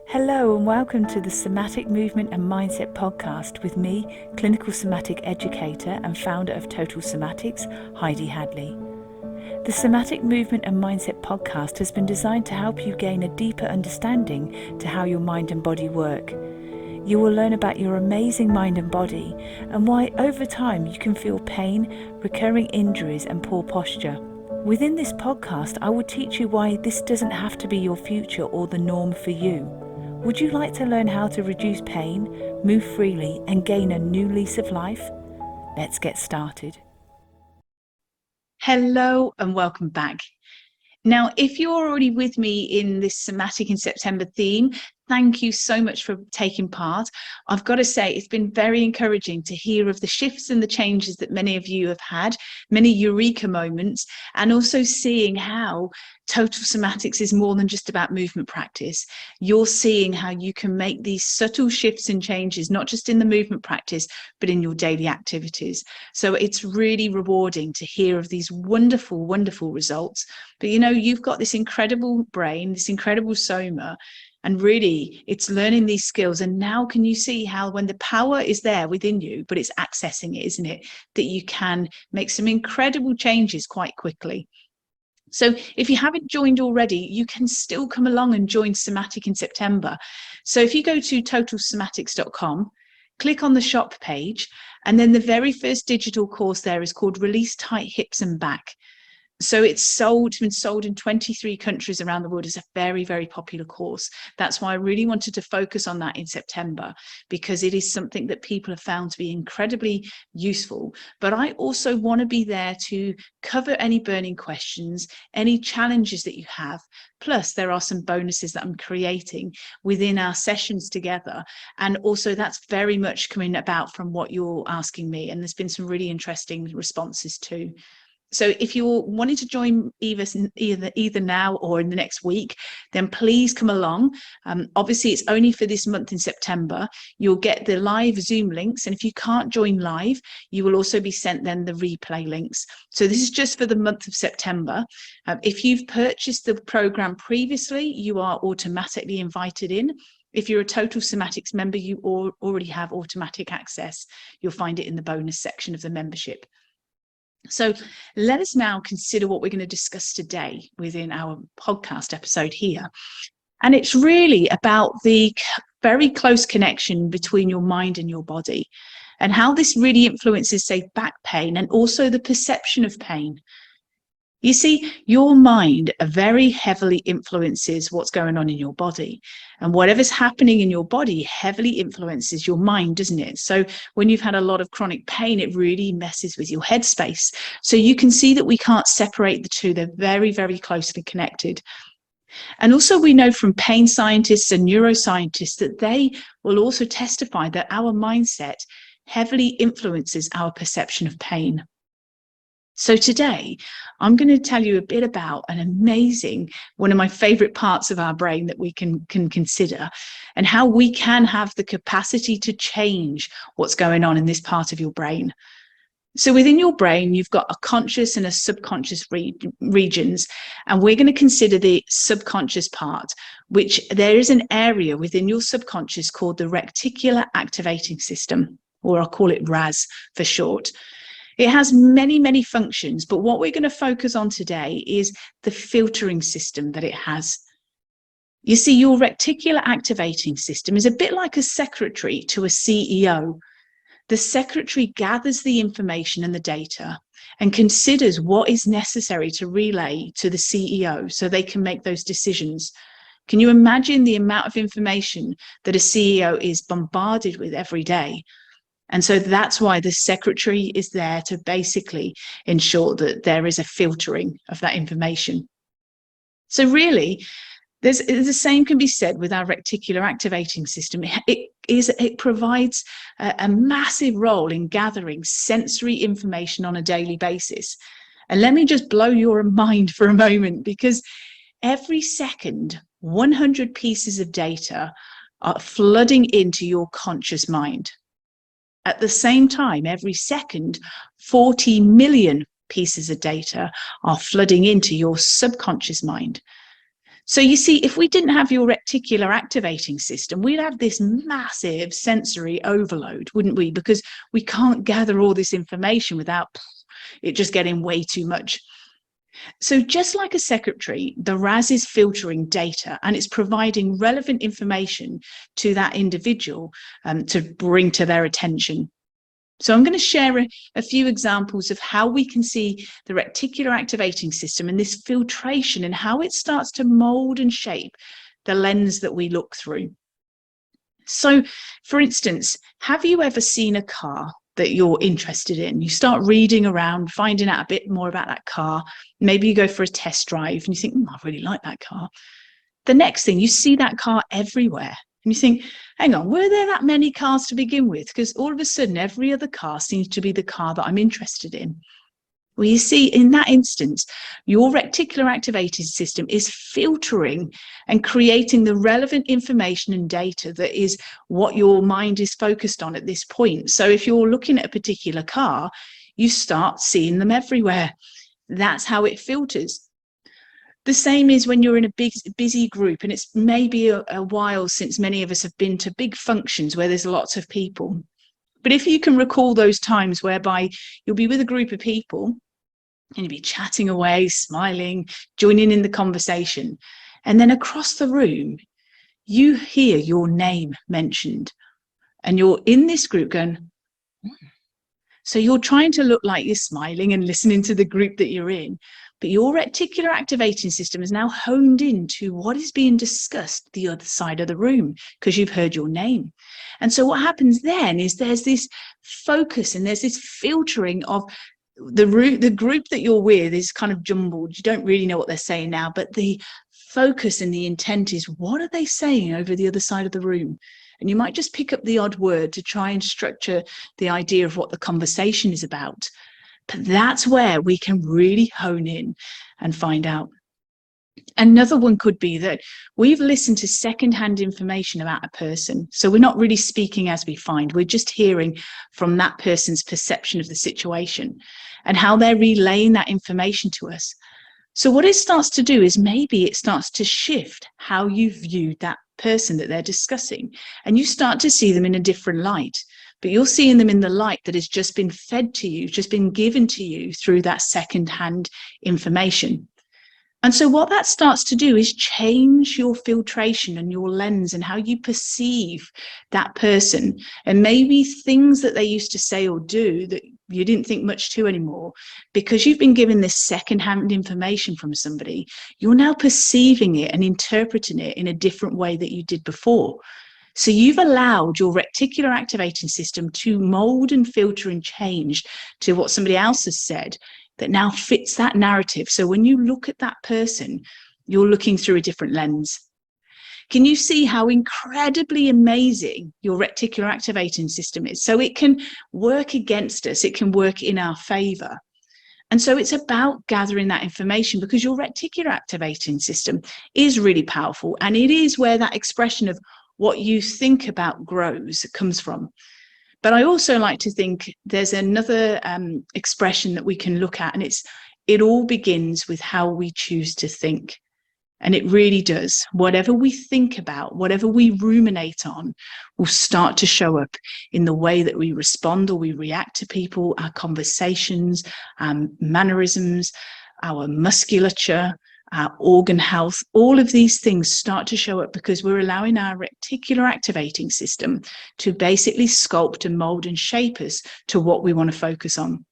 Hello and welcome to the Somatic Movement and Mindset podcast with me, clinical somatic educator and founder of Total Somatics, Heidi Hadley. The Somatic Movement and Mindset podcast has been designed to help you gain a deeper understanding to how your mind and body work. You will learn about your amazing mind and body and why over time you can feel pain, recurring injuries and poor posture. Within this podcast, I will teach you why this doesn't have to be your future or the norm for you. Would you like to learn how to reduce pain, move freely, and gain a new lease of life? Let's get started. Hello and welcome back. Now, if you're already with me in this Somatic in September theme, thank you so much for taking part. I've got to say, it's been very encouraging to hear of the shifts and the changes that many of you have had, many eureka moments, and also seeing how Total Somatics is more than just about movement practice. You're seeing how you can make these subtle shifts and changes, not just in the movement practice, but in your daily activities. So it's really rewarding to hear of these wonderful, wonderful results. But you know, you've got this incredible brain, this incredible soma, and really it's learning these skills. And now can you see how when the power is there within you, but it's accessing it, isn't it? That you can make some incredible changes quite quickly. So if you haven't joined already, you can still come along and join Somatic in September. So if you go to totalsomatics.com, click on the shop page, and then the very first digital course there is called Release Tight Hips and Back. So it's been sold in 23 countries around the world. It's a very, very popular course. That's why I really wanted to focus on that in September, because it is something that people have found to be incredibly useful. But I also want to be there to cover any burning questions, any challenges that you have. Plus, there are some bonuses that I'm creating within our sessions together. And also that's very much coming about from what you're asking me. And there's been some really interesting responses too. So if you're wanting to join either now or in the next week, then please come along. Obviously, it's only for this month in September. You'll get the live Zoom links. And if you can't join live, you will also be sent then the replay links. So this is just for the month of September. If you've purchased the program previously, you are automatically invited in. If you're a Total Somatics member, you already have automatic access. You'll find it in the bonus section of the membership. So let us now consider what we're going to discuss today within our podcast episode here. And it's really about the very close connection between your mind and your body and how this really influences, say, back pain and also the perception of pain. You see, your mind very heavily influences what's going on in your body. And whatever's happening in your body heavily influences your mind, doesn't it? So when you've had a lot of chronic pain, it really messes with your headspace. So you can see that we can't separate the two. They're very, very closely connected. And also we know from pain scientists and neuroscientists that they will also testify that our mindset heavily influences our perception of pain. So today, I'm going to tell you a bit about an amazing, one of my favorite parts of our brain that we can consider, and how we can have the capacity to change what's going on in this part of your brain. So within your brain, you've got a conscious and a subconscious regions, and we're going to consider the subconscious part, which there is an area within your subconscious called the Reticular Activating System, or I'll call it RAS for short. It has many, many functions, but what we're going to focus on today is the filtering system that it has. You see, your reticular activating system is a bit like a secretary to a CEO. The secretary gathers the information and the data and considers what is necessary to relay to the CEO so they can make those decisions. Can you imagine the amount of information that a CEO is bombarded with every day? And so that's why the secretary is there to basically ensure that there is a filtering of that information. So really, the same can be said with our reticular activating system. It provides a massive role in gathering sensory information on a daily basis. And let me just blow your mind for a moment, because every second, 100 pieces of data are flooding into your conscious mind. At the same time, every second, 40 million pieces of data are flooding into your subconscious mind. So you see, if we didn't have your reticular activating system, we'd have this massive sensory overload, wouldn't we? Because we can't gather all this information without it just getting way too much. So just like a secretary, the RAS is filtering data and it's providing relevant information to that individual to bring to their attention. So I'm going to share a few examples of how we can see the reticular activating system and this filtration and how it starts to mold and shape the lens that we look through. So, for instance, have you ever seen a car that you're interested in? You start reading around, finding out a bit more about that car. Maybe you go for a test drive and you think, I really like that car. The next thing, you see that car everywhere. And you think, hang on, were there that many cars to begin with? Because all of a sudden, every other car seems to be the car that I'm interested in. Well, you see, in that instance, your reticular activating system is filtering and creating the relevant information and data that is what your mind is focused on at this point. So if you're looking at a particular car, you start seeing them everywhere. That's how it filters. The same is when you're in a big, busy group, and it's maybe a while since many of us have been to big functions where there's lots of people. But if you can recall those times whereby you'll be with a group of people and you'll be chatting away, smiling, joining in the conversation, and then across the room, you hear your name mentioned, and you're in this group going, so you're trying to look like you're smiling and listening to the group that you're in. But your reticular activating system is now honed into what is being discussed the other side of the room because you've heard your name. And so what happens then is there's this focus and there's this filtering of the group that you're with is kind of jumbled. You don't really know what they're saying now, but the focus and the intent is, what are they saying over the other side of the room? And you might just pick up the odd word to try and structure the idea of what the conversation is about. But that's where we can really hone in and find out. Another one could be that we've listened to secondhand information about a person. So we're not really speaking as we find, we're just hearing from that person's perception of the situation and how they're relaying that information to us. So what it starts to do is maybe it starts to shift how you view that person that they're discussing, and you start to see them in a different light. But you're seeing them in the light that has just been fed to you, just been given to you through that secondhand information. And so what that starts to do is change your filtration and your lens and how you perceive that person. And maybe things that they used to say or do that you didn't think much to anymore, because you've been given this secondhand information from somebody, you're now perceiving it and interpreting it in a different way that you did before. So you've allowed your reticular activating system to mold and filter and change to what somebody else has said that now fits that narrative. So when you look at that person, you're looking through a different lens. Can you see how incredibly amazing your reticular activating system is? So it can work against us, it can work in our favor. And so it's about gathering that information, because your reticular activating system is really powerful, and it is where that expression of what you think about grows comes from. But I also like to think there's another expression that we can look at, and it all begins with how we choose to think. And it really does. Whatever we think about, whatever we ruminate on, will start to show up in the way that we respond or we react to people, our conversations, mannerisms, our musculature, our organ health. All of these things start to show up because we're allowing our reticular activating system to basically sculpt and mold and shape us to what we want to focus on.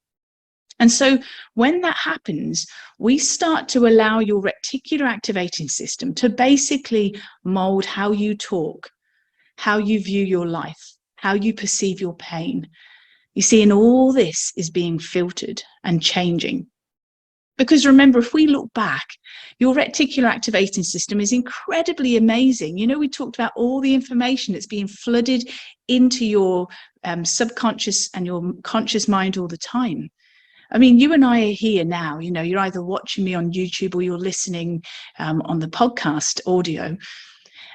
And so when that happens, we start to allow your reticular activating system to basically mold how you talk, how you view your life, how you perceive your pain. You see, and all this is being filtered and changing. Because remember, if we look back, your reticular activating system is incredibly amazing. You know, we talked about all the information that's being flooded into your subconscious and your conscious mind all the time. I mean, you and I are here now, you know, you're either watching me on YouTube or you're listening on the podcast audio.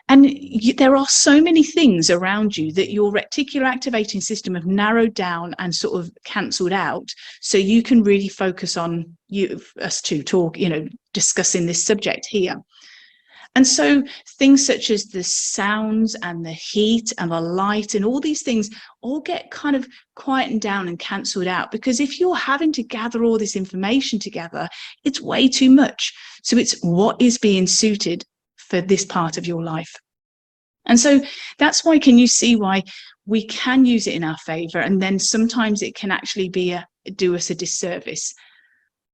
And there are so many things around you that your reticular activating system have narrowed down and sort of cancelled out, so you can really focus on us two talk, you know, discussing this subject here. And so things such as the sounds and the heat and the light and all these things all get kind of quietened down and cancelled out, because if you're having to gather all this information together, it's way too much. So it's what is being suited for this part of your life. And so that's why, can you see why we can use it in our favor, and then sometimes it can actually do us a disservice.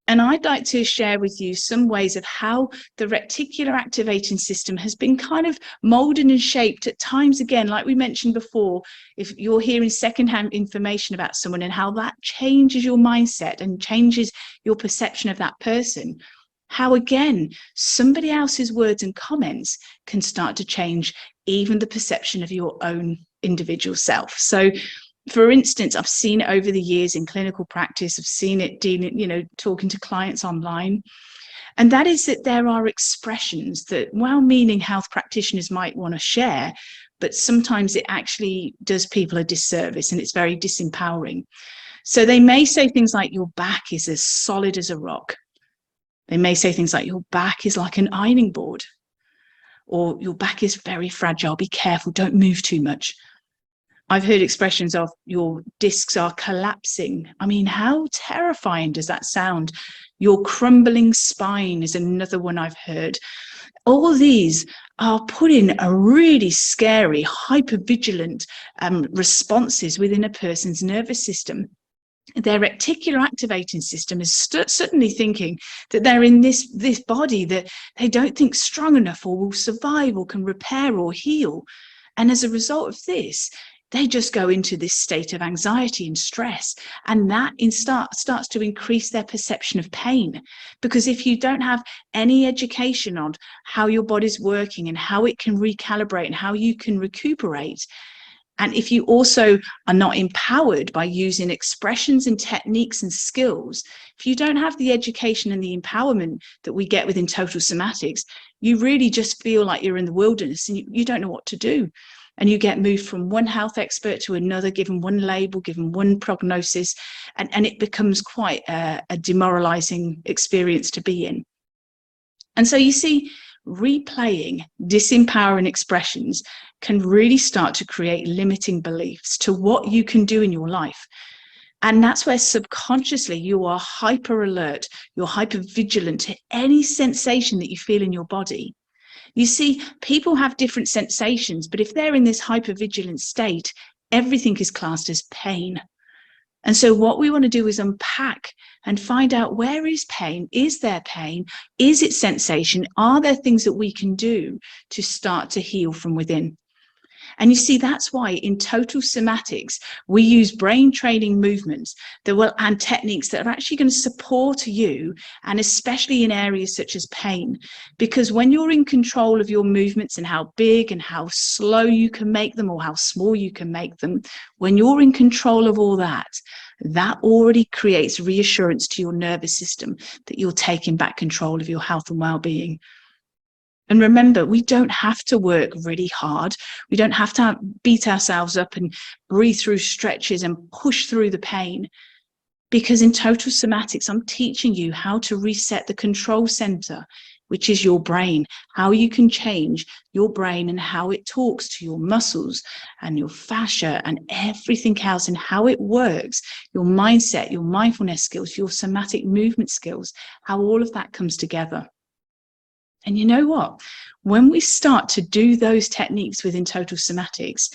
And I'd like to share with you some ways of how the reticular activating system has been kind of molded and shaped at times, again, like we mentioned before, if you're hearing secondhand information about someone and how that changes your mindset and changes your perception of that person, how, again, somebody else's words and comments can start to change even the perception of your own individual self. So, for instance, I've seen it over the years in clinical practice. I've seen it dealing, talking to clients online. And that is that there are expressions that well-meaning health practitioners might want to share, but sometimes it actually does people a disservice and it's very disempowering. So they may say things like, your back is as solid as a rock. They may say things like, your back is like an ironing board, or your back is very fragile. Be careful, don't move too much. I've heard expressions of, your discs are collapsing. I mean, how terrifying does that sound? Your crumbling spine is another one I've heard. All these are putting a really scary, hypervigilant responses within a person's nervous system. Their reticular activating system is suddenly thinking that they're in this body that they don't think strong enough or will survive or can repair or heal. And as a result of this, they just go into this state of anxiety and stress, and that starts to increase their perception of pain. Because if you don't have any education on how your body's working and how it can recalibrate and how you can recuperate, and if you also are not empowered by using expressions and techniques and skills, if you don't have the education and the empowerment that we get within Total Somatics, you really just feel like you're in the wilderness and you don't know what to do. And you get moved from one health expert to another, given one label, given one prognosis, and it becomes quite a demoralizing experience to be in. And so you see, replaying disempowering expressions can really start to create limiting beliefs to what you can do in your life. And that's where subconsciously you are hyper alert, you're hyper vigilant to any sensation that you feel in your body. You see, people have different sensations, but if they're in this hypervigilant state, everything is classed as pain. And so what we want to do is unpack and find out, where is pain? Is there pain? Is it sensation? Are there things that we can do to start to heal from within? And you see, that's why in Total Somatics, we use brain training movements and techniques that are actually going to support you, and especially in areas such as pain. Because when you're in control of your movements and how big and how slow you can make them or how small you can make them, when you're in control of all that, that already creates reassurance to your nervous system that you're taking back control of your health and well-being. And remember, we don't have to work really hard. We don't have to beat ourselves up and breathe through stretches and push through the pain. Because in Total Somatics, I'm teaching you how to reset the control center, which is your brain, how you can change your brain and how it talks to your muscles and your fascia and everything else, and how it works, your mindset, your mindfulness skills, your somatic movement skills, how all of that comes together. And you know what? When we start to do those techniques within Total Somatics,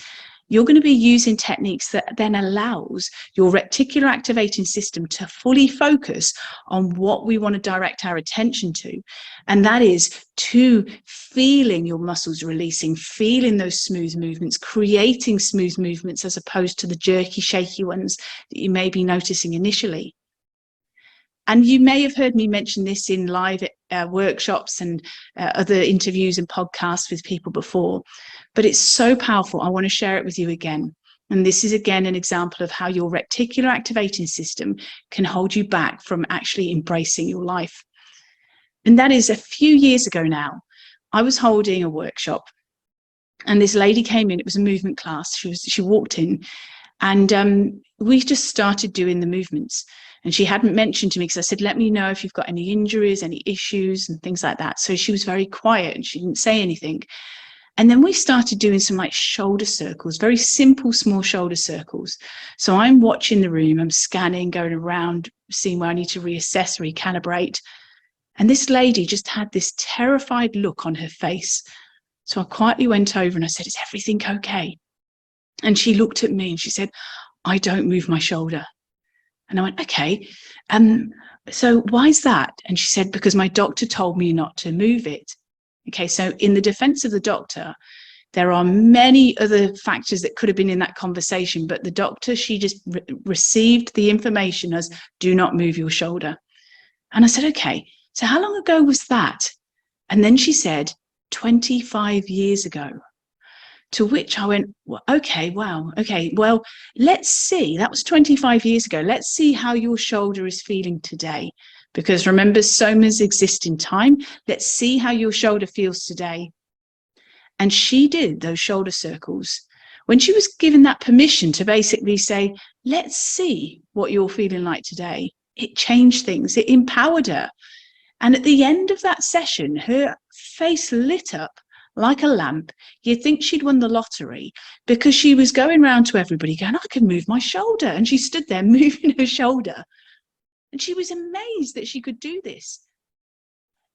you're going to be using techniques that then allows your reticular activating system to fully focus on what we want to direct our attention to. And that is to feeling your muscles releasing, feeling those smooth movements, creating smooth movements as opposed to the jerky, shaky ones that you may be noticing initially. And you may have heard me mention this in live workshops and other interviews and podcasts with people before, but it's so powerful. I want to share it with you again. And this is, again, an example of how your reticular activating system can hold you back from actually embracing your life. And that is, a few years ago now, I was holding a workshop and this lady came in. It was a movement class. She walked in and we just started doing the movements. And she hadn't mentioned to me, because I said, let me know if you've got any injuries, any issues and things like that. So she was very quiet and she didn't say anything. And then we started doing some like shoulder circles, very simple, small shoulder circles. So I'm watching the room, I'm scanning, going around, seeing where I need to reassess, recalibrate. And this lady just had this terrified look on her face. So I quietly went over and I said, is everything okay? And she looked at me and she said, I don't move my shoulder. And I went, okay, so why is that? And she said, because my doctor told me not to move it. Okay, so in the defense of the doctor, there are many other factors that could have been in that conversation, but the doctor, she just received the information as, do not move your shoulder. And I said, okay, so how long ago was that? And then she said, 25 years ago. To which I went, well, okay, wow, okay, well, let's see. That was 25 years ago. Let's see how your shoulder is feeling today. Because remember, somas exist in time. Let's see how your shoulder feels today. And she did those shoulder circles. When she was given that permission to basically say, let's see what you're feeling like today, it changed things. It empowered her. And at the end of that session, her face lit up like a lamp. You'd think she'd won the lottery, because she was going around to everybody going, I can move my shoulder. And she stood there moving her shoulder. And she was amazed that she could do this.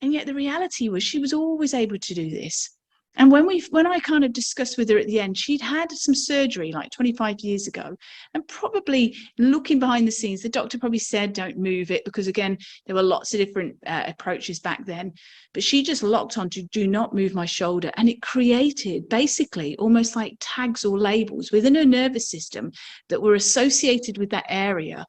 And yet the reality was she was always able to do this. And when I kind of discussed with her at the end, she'd had some surgery like 25 years ago, and probably looking behind the scenes, the doctor probably said, don't move it, because again, there were lots of different approaches back then, but she just locked on to do not move my shoulder. And it created basically almost like tags or labels within her nervous system that were associated with that area.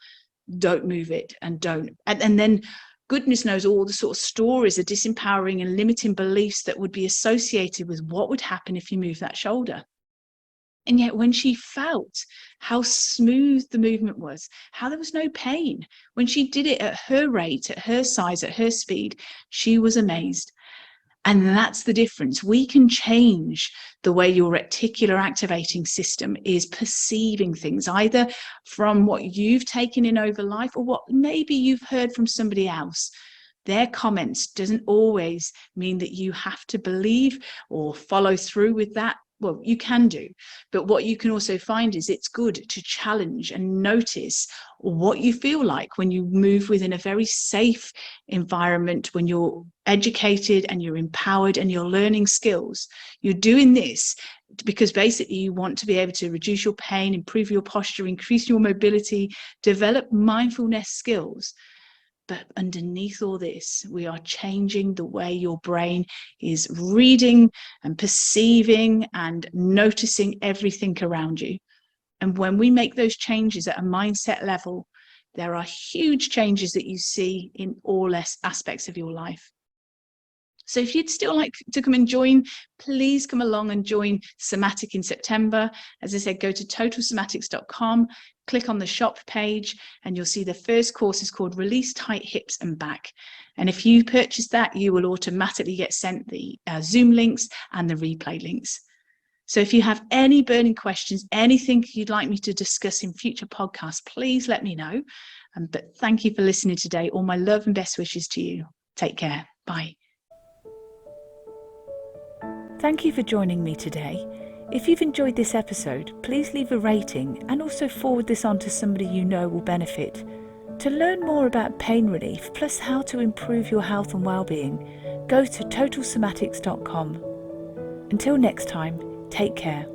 Don't move it, and don't. And then goodness knows all the sort of stories, the disempowering and limiting beliefs that would be associated with what would happen if you move that shoulder. And yet when she felt how smooth the movement was, how there was no pain, when she did it at her rate, at her size, at her speed, she was amazed. And that's the difference. We can change the way your reticular activating system is perceiving things, either from what you've taken in over life or what maybe you've heard from somebody else. Their comments doesn't always mean that you have to believe or follow through with that. Well, you can do, but what you can also find is it's good to challenge and notice what you feel like when you move within a very safe environment, when you're educated and you're empowered and you're learning skills. You're doing this because basically you want to be able to reduce your pain, improve your posture, increase your mobility, develop mindfulness skills. But underneath all this, we are changing the way your brain is reading and perceiving and noticing everything around you. And when we make those changes at a mindset level, there are huge changes that you see in all aspects of your life. So if you'd still like to come and join, please come along and join Somatic in September. As I said, go to totalsomatics.com, click on the shop page, and you'll see the first course is called Release Tight Hips and Back. And if you purchase that, you will automatically get sent the Zoom links and the replay links. So if you have any burning questions, anything you'd like me to discuss in future podcasts, please let me know. But thank you for listening today. All my love and best wishes to you. Take care. Bye. Thank you for joining me today. If you've enjoyed this episode, please leave a rating and also forward this on to somebody you know will benefit. To learn more about pain relief, plus how to improve your health and well-being, go to totalsomatics.com. Until next time, take care.